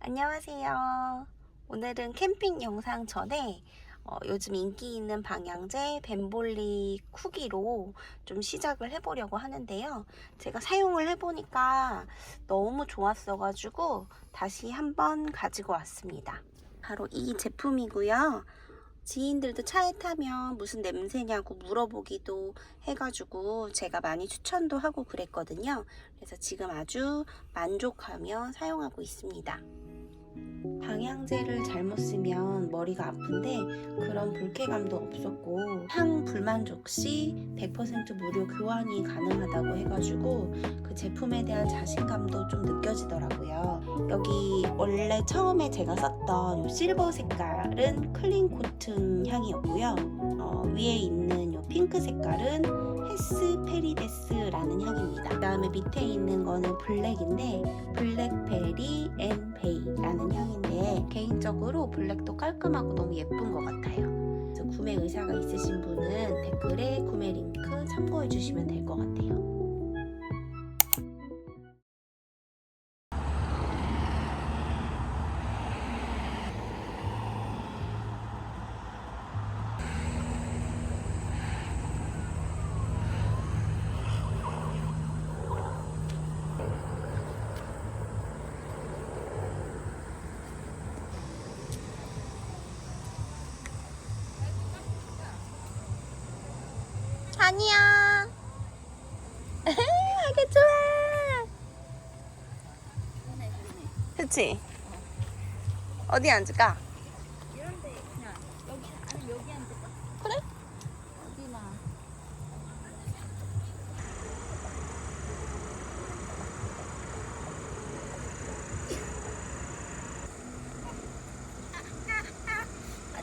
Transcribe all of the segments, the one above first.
안녕하세요. 오늘은 캠핑 영상 전에 요즘 인기 있는 방향제 벤볼리 쿠기로 좀 시작을 해보려고 하는데요. 제가 사용을 해보니까 너무 좋았어가지고 다시 한번 가지고 왔습니다. 바로 이 제품이고요. 지인들도 차에 타면 무슨 냄새냐고 물어보기도 해가지고 제가 많이 추천도 하고 그랬거든요. 그래서 지금 아주 만족하며 사용하고 있습니다. 방향제를 잘못 쓰면 머리가 아픈데 그런 불쾌감도 없었고 향 불만족 시 100% 무료 교환이 가능하다고 해가지고 그 제품에 대한 자신감도 좀 느껴지더라고요. 여기 원래 처음에 제가 썼던 요 실버 색깔은 클린 코튼 향이었고요. 위에 있는 요 핑크 색깔은 헤스페리데스라는 향입니다. 그 다음에 밑에 있는 거는 블랙인데 블랙베리 앤 베이라는 향인데 개인적으로 블랙도 깔끔하고 너무 예쁜 것 같아요. 그래서 구매 의사가 있으신 분은 댓글에 구매 링크 참고해 주시면 될 것 같아요. 아니야. 아기 좋아. 그치? 어디 앉을까? 이런데 그냥 여기 아니 여기 앉을까? 그래? 여기나.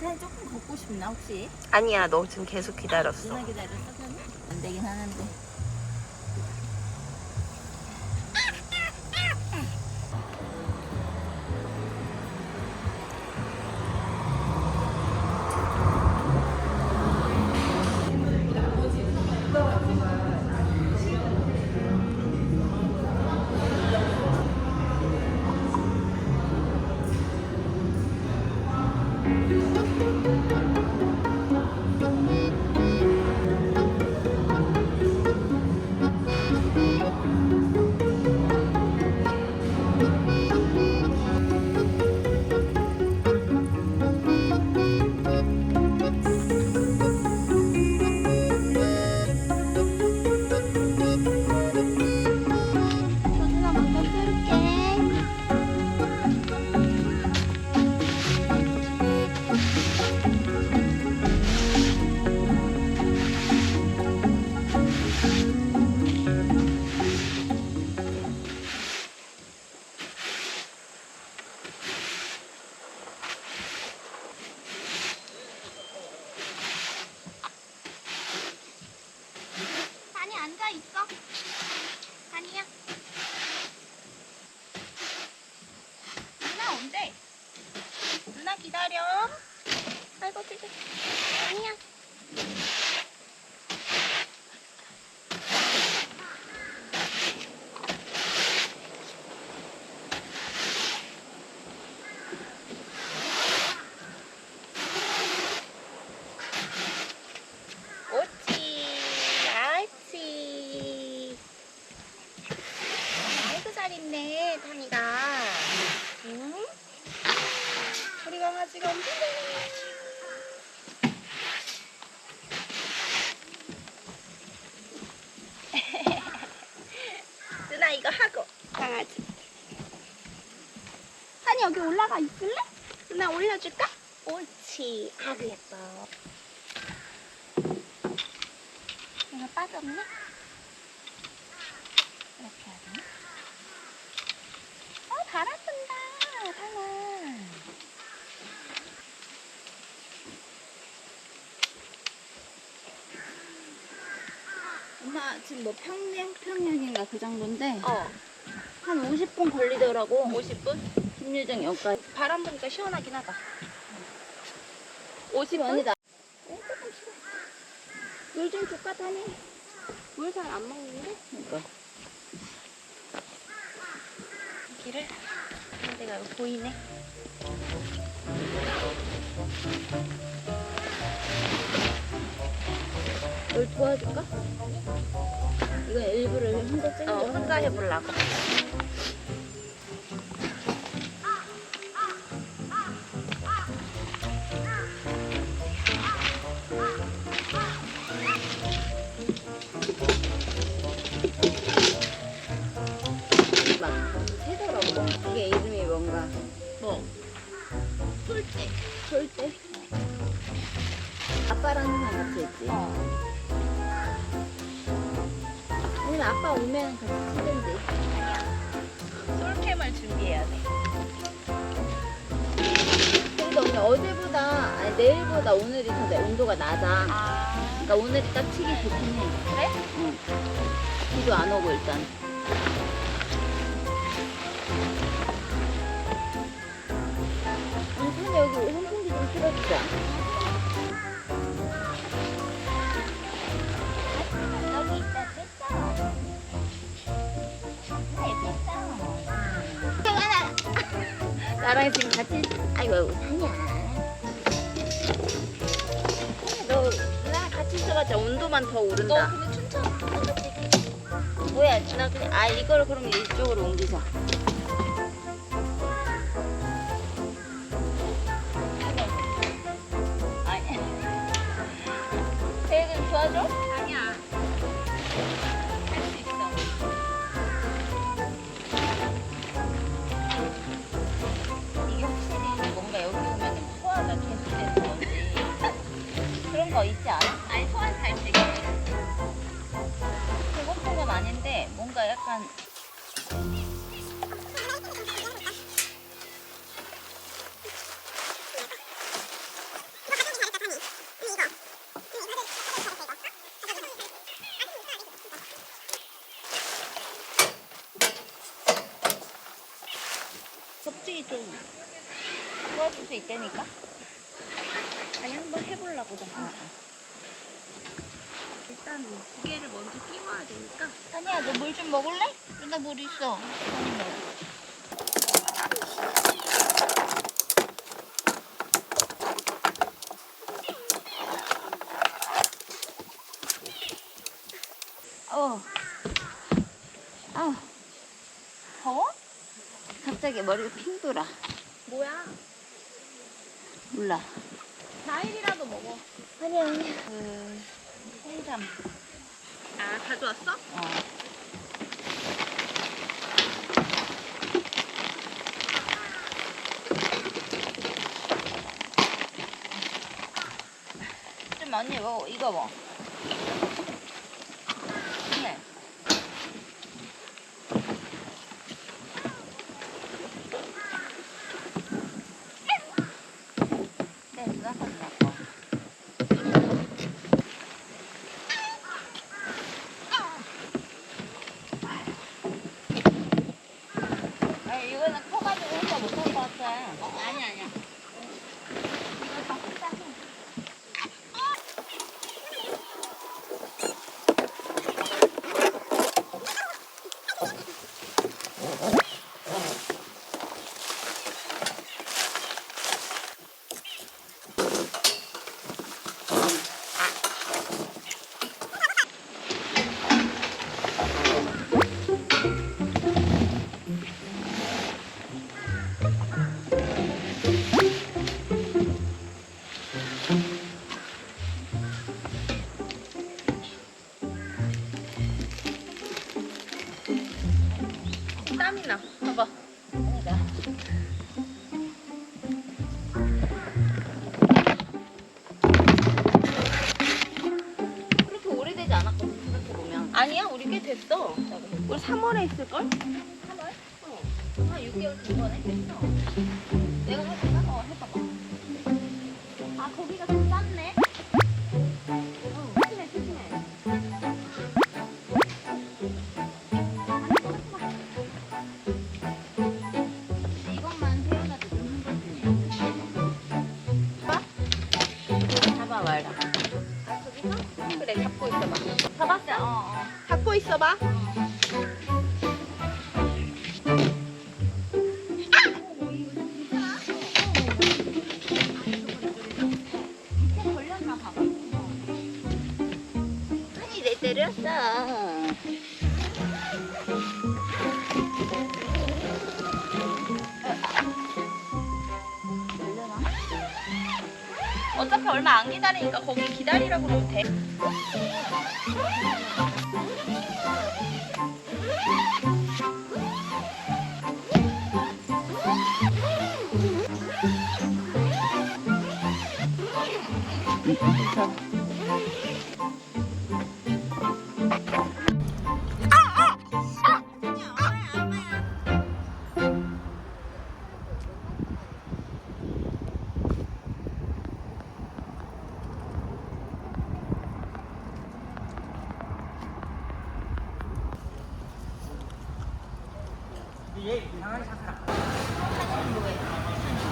다리 조금 걷고 싶나 혹시? 아니야, 너 지금 계속 기다렸어. 누나 기다렸어? 안 되긴 하는데. 소준아 먼저 쓸게. 다니 앉아 있어. 다니야. 누나 온대. 누나 기다려. 아이고 되게. 다니야. 옳지. 옳지. 아이고 잘 있네 다니가. 응? 우리 강아지가 엄청 잘해. 누나 이거 하고 강아지. 다니 여기 올라가 있을래? 누나 올려줄까? 옳지. 아주 예뻐. 얘가 빠졌네? 이렇게 해야 되나? 잘한다 상아. 엄마 지금 뭐 평양인가 그 정도인데 어. 한 50분 걸리더라고. 50분? 김유정 여기까지. 바람 보니까 시원하긴 하다. 50분 아니다. 조금 싫어. 물 좀 줄까 다니? 물 잘 안 먹는데? 그러니까. 길을 내가 이거 보이네. 널 도와줄까? 이건 일부러 혼자 찍는 거. 혼자 해보려고. 막 세더라고. 이게 이름이 뭔가. 뭐? 솔대. 솔대? 아빠랑 항상 같이 있지. 아니면 아빠 오면 같이 치든지. 솔캠을 준비해야 돼. 근데 언니 어제보다 아니 내일보다 오늘이 더 온도가 낮아. 그러니까 오늘이 딱 치기 좋긴 해. 그래? 응. 비도 안 오고 일단. 근데 여기 선풍기 좀 틀어주자. 여기 있다 됐어. 됐어. 나랑 지금 같이 아이고 사냐. 너 나랑 같이 있어봤자 온도만 더 너 오른다. 근데 춘천 뭐야 나 그냥 이걸 그럼 이쪽으로 옮기자. 아니 배좀 도와줘? 아니야. 할 수 있어. 이게 확실히 뭔가 여기 오면 소화가 계속돼서 그런지 그런 거 있지 않아? 아니 소환 잘 되게. 배고픈 건 아닌데 뭔가 약간 접지 좀 도와줄 수 있다니까? 아니 한번 해보려고 좀. 일단 두 개를 먼저 끼워야 되니까. 아니야 너 물 좀 먹을래? 누나 물 있어. 많이 먹어. 아 더워? 갑자기 머리가 핑 돌아. 뭐야? 몰라. 과일이라도 먹어. 아니야 아니야. 해삼. 아 가져왔어? 좀 언니 먹어. 이거 뭐? 네. 네, 누나 샀나? 아, 이거는 커가지고 혼자 못할 것 같아. 아니야 아니야. 땀이 나. 봐봐. 그렇게 오래되지 않았거든, 생각해보면. 아니야 우리 꽤 됐어. 우리 3월에 있을걸? 3월? 한 6개월 된 거네? 됐어. 내가 해볼까? 해봐봐. 아 거기가 좀 쌌네. 조심해 조심해. 이것만 태어나도 좀 힘들지. 잡아 말라. 아 저기서? 그래 잡고 있어봐. 잡았어? 잡고 있어봐. 때렸어. 어차피 얼마 안 기다리니까 거기 기다리라고 그러면 돼.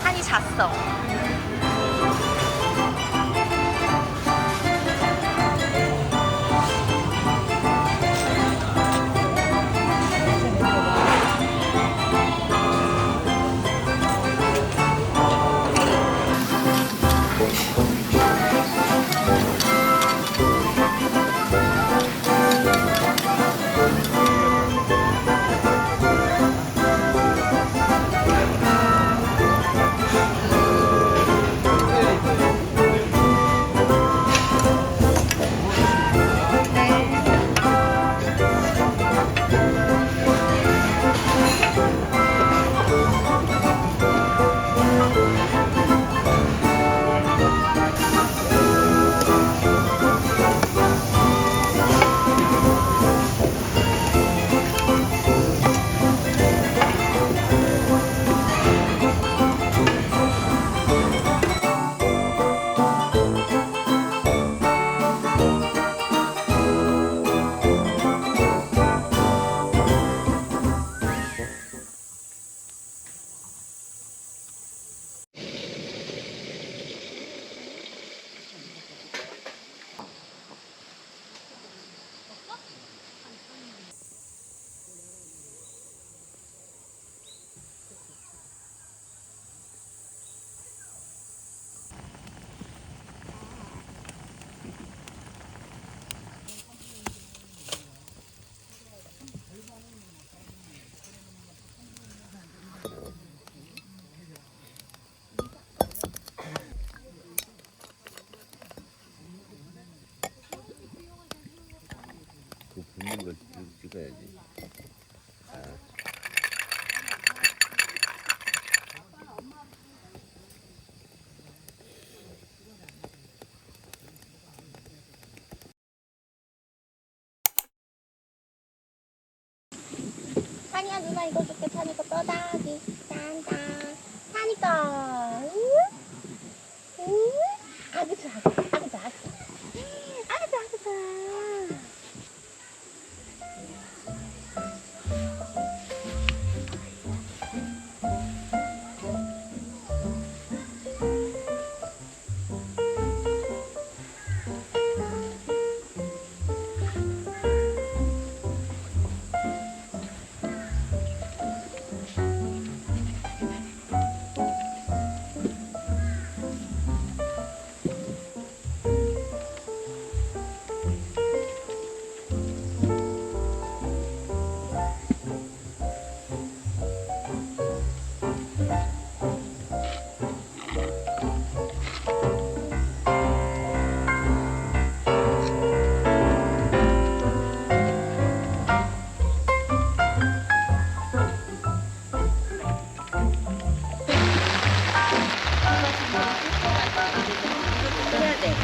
한이 잤어. 그 붓는 걸 찍어야지. 찬이야 누나 이거 줄게. 찬이 거 떠다기. 짠짠. 찬이 거. 아구 좋아. 아구 좋아. 아구 좋아. 아구 좋아. 해야 돼.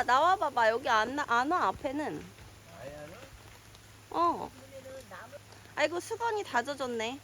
나와 봐봐. 여기 안 와, 앞에는. 어. 아이고, 수건이 다 젖었네.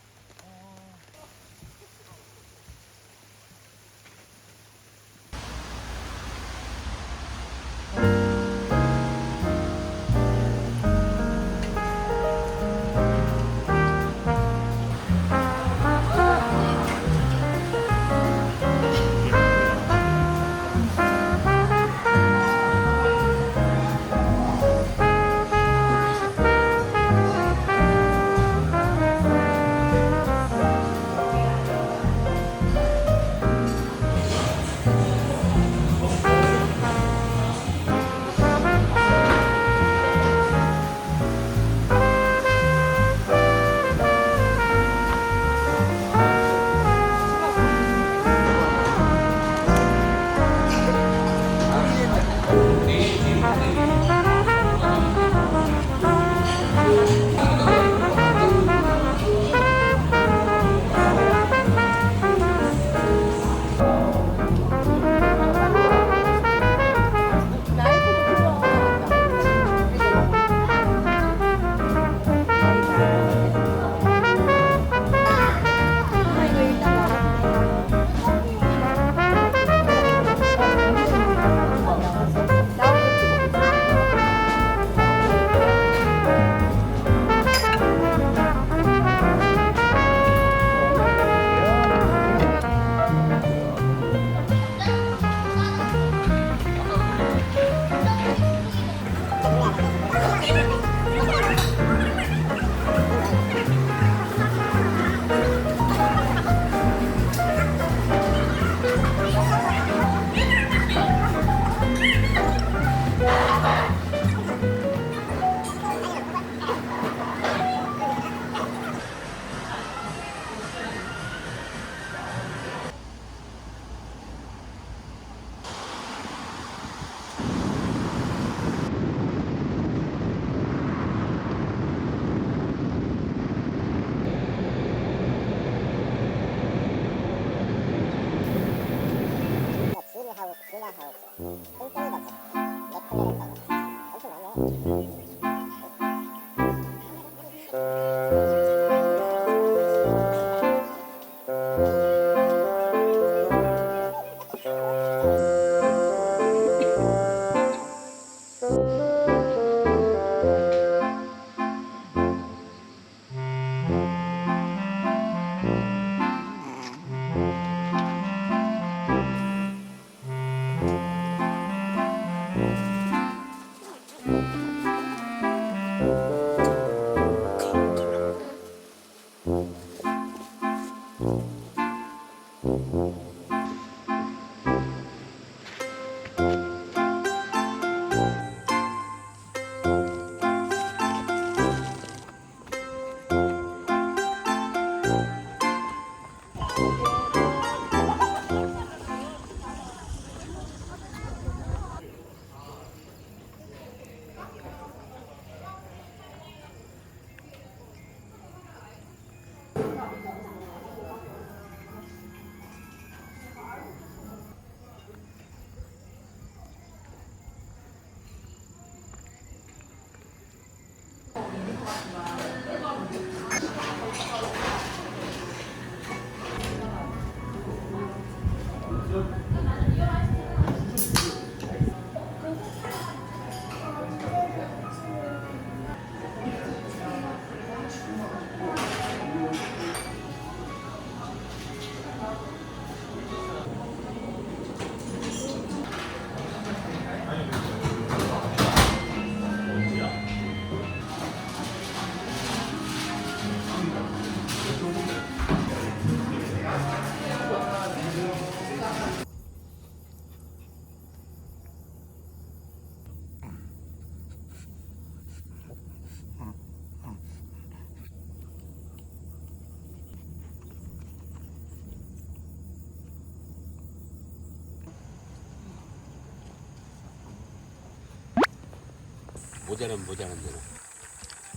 모자란 대로.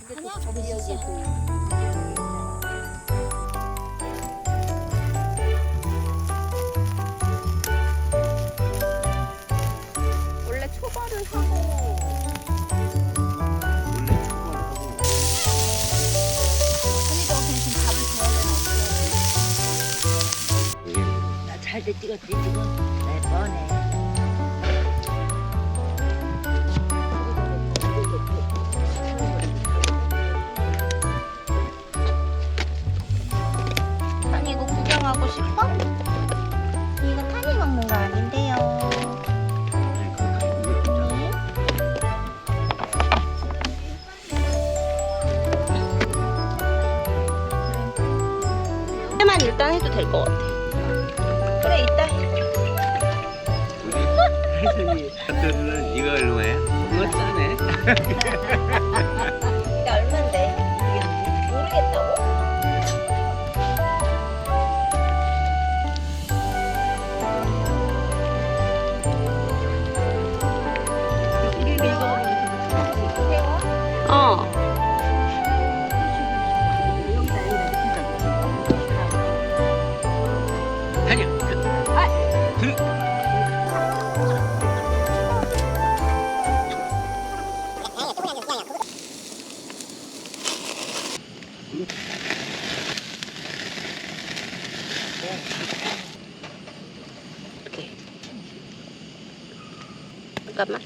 그냥 접으시지. 원래 초벌은 할 때 찍었지 지금. 네 뻔해. 아니 이거 구경하고 싶어? 이거 타니 먹는 거 아닌데요. 만 일단 해도 될 것 같아. 그래 이따 해. 혜선이 카트는 이거 얼마야? 이거 싸네. 이게 얼만데? 모르겠다고? 어. 아니야. 이렇게. 잠깐만.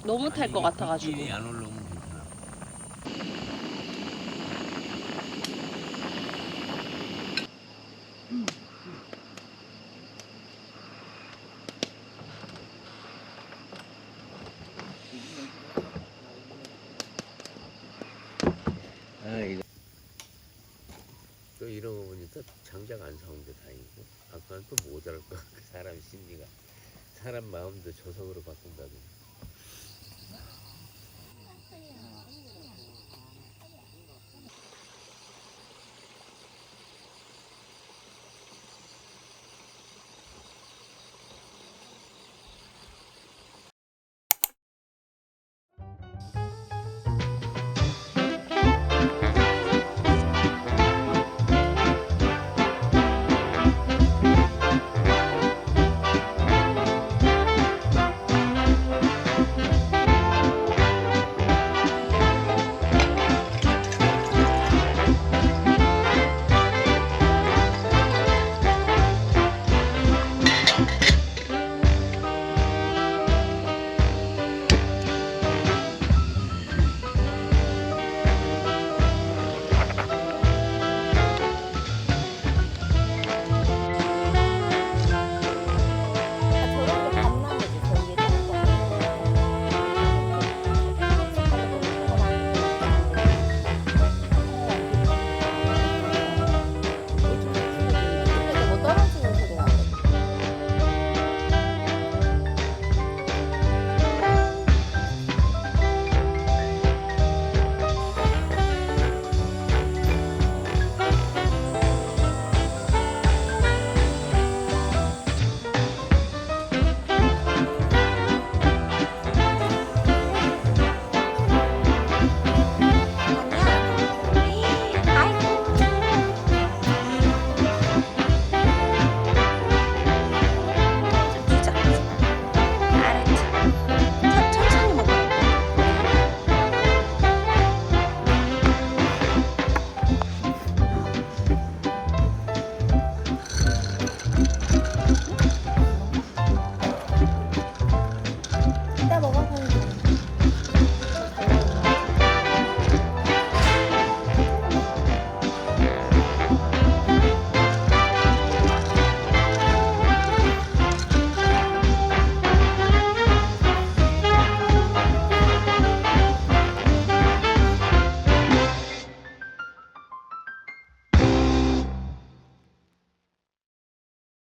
너무 탈 것 같아가지고. 길이 안 올라오면 괜찮아. 아 이거 또 이런 거 보니까 장작 안 사온데 다행이고 아까는 또 모자랄 거 사람 심리가 사람 마음도 조석으로 바꾼다고.